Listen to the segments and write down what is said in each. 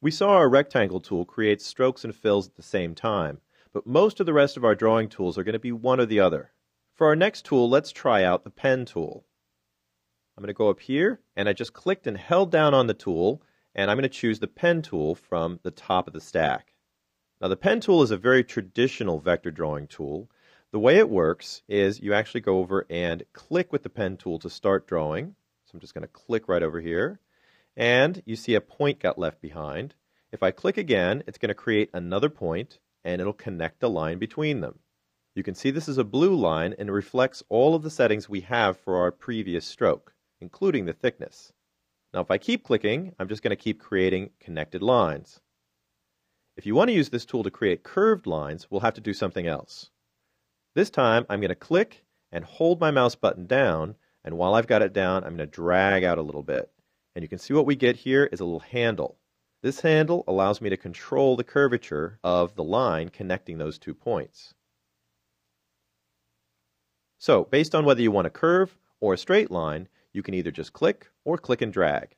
We saw our rectangle tool create strokes and fills at the same time, but most of the rest of our drawing tools are going to be one or the other. For our next tool, let's try out the pen tool. I'm going to go up here, and I just clicked and held down on the tool, and I'm going to choose the pen tool from the top of the stack. Now, the pen tool is a very traditional vector drawing tool. The way it works is you actually go over and click with the pen tool to start drawing. So I'm just going to click right over here, and you see a point got left behind. If I click again, it's going to create another point, and it'll connect a line between them. You can see this is a blue line, and it reflects all of the settings we have for our previous stroke, including the thickness. Now, if I keep clicking, I'm just going to keep creating connected lines. If you want to use this tool to create curved lines, we'll have to do something else. This time, I'm going to click and hold my mouse button down, and while I've got it down, I'm going to drag out a little bit. And you can see what we get here is a little handle. This handle allows me to control the curvature of the line connecting those 2 points. So, based on whether you want a curve or a straight line, you can either just click or click and drag.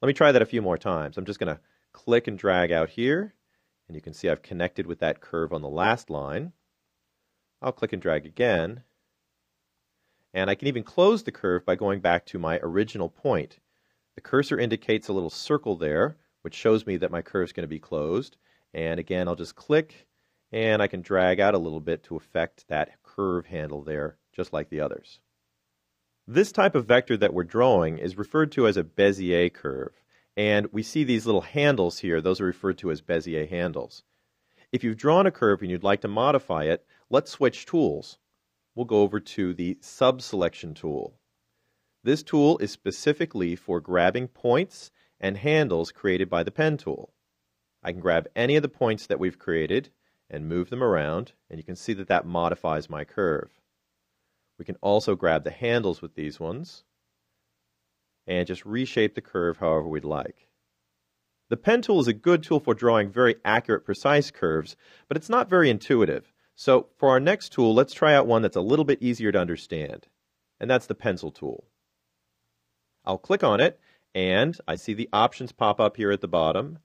Let me try that a few more times. I'm just going to click and drag out here, and you can see I've connected with that curve on the last line. I'll click and drag again, and I can even close the curve by going back to my original point. The cursor indicates a little circle there, which shows me that my curve is going to be closed, and again I'll just click, and I can drag out a little bit to affect that curve handle there, just like the others. This type of vector that we're drawing is referred to as a Bezier curve, and we see these little handles here. Those are referred to as Bezier handles. If you've drawn a curve and you'd like to modify it, let's switch tools. We'll go over to the Sub-Selection tool. This tool is specifically for grabbing points and handles created by the pen tool. I can grab any of the points that we've created and move them around, and you can see that that modifies my curve. We can also grab the handles with these ones and just reshape the curve however we'd like. The pen tool is a good tool for drawing very accurate, precise curves, but it's not very intuitive. So for our next tool, let's try out one that's a little bit easier to understand, and that's the pencil tool. I'll click on it, and I see the options pop up here at the bottom.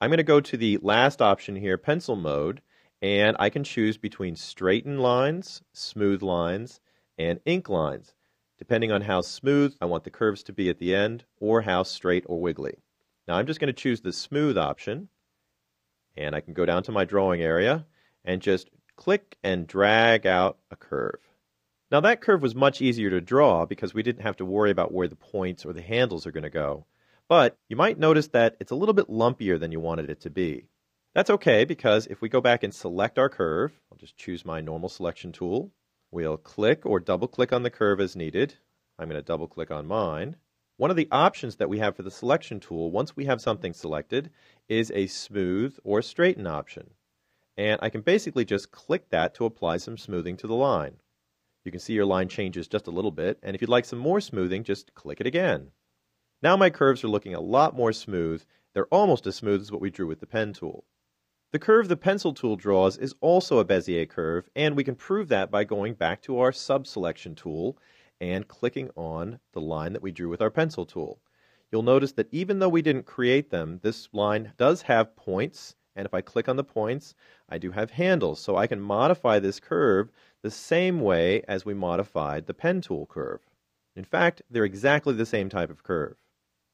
I'm going to go to the last option here, pencil mode, and I can choose between straighten lines, smooth lines, and ink lines, depending on how smooth I want the curves to be at the end or how straight or wiggly. Now I'm just going to choose the smooth option, and I can go down to my drawing area and just click and drag out a curve. Now that curve was much easier to draw because we didn't have to worry about where the points or the handles are going to go. But you might notice that it's a little bit lumpier than you wanted it to be. That's okay, because if we go back and select our curve, I'll just choose my normal selection tool. We'll click or double click on the curve as needed. I'm going to double click on mine. One of the options that we have for the selection tool, once we have something selected, is a smooth or straighten option. And I can basically just click that to apply some smoothing to the line. You can see your line changes just a little bit, and if you'd like some more smoothing, just click it again. Now my curves are looking a lot more smooth. They're almost as smooth as what we drew with the pen tool. The curve the pencil tool draws is also a Bezier curve, and we can prove that by going back to our sub-selection tool and clicking on the line that we drew with our pencil tool. You'll notice that even though we didn't create them, this line does have points, and if I click on the points, I do have handles, so I can modify this curve the same way as we modified the pen tool curve. In fact, they're exactly the same type of curve.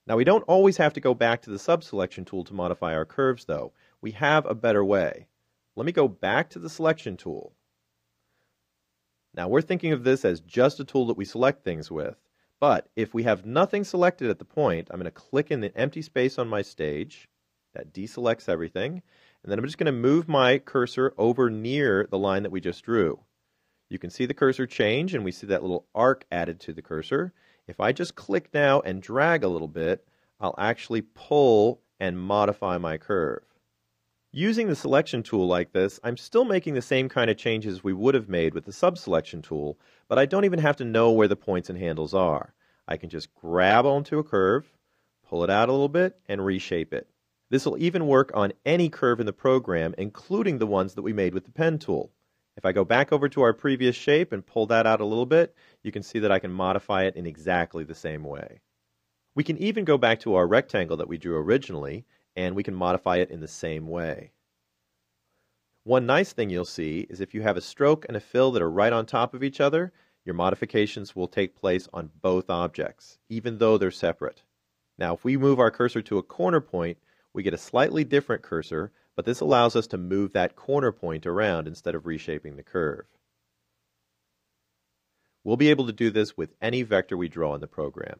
Now, we don't always have to go back to the sub-selection tool to modify our curves, though. We have a better way. Let me go back to the selection tool. Now, we're thinking of this as just a tool that we select things with. But if we have nothing selected at the point, I'm going to click in the empty space on my stage. That deselects everything. And then I'm just going to move my cursor over near the line that we just drew. You can see the cursor change, and we see that little arc added to the cursor. If I just click now and drag a little bit, I'll actually pull and modify my curve. Using the selection tool like this, I'm still making the same kind of changes we would have made with the sub-selection tool, but I don't even have to know where the points and handles are. I can just grab onto a curve, pull it out a little bit, and reshape it. This will even work on any curve in the program, including the ones that we made with the pen tool. If I go back over to our previous shape and pull that out a little bit, you can see that I can modify it in exactly the same way. We can even go back to our rectangle that we drew originally and we can modify it in the same way. One nice thing you'll see is if you have a stroke and a fill that are right on top of each other, your modifications will take place on both objects, even though they're separate. Now, if we move our cursor to a corner point, we get a slightly different cursor, but this allows us to move that corner point around instead of reshaping the curve. We'll be able to do this with any vector we draw in the program.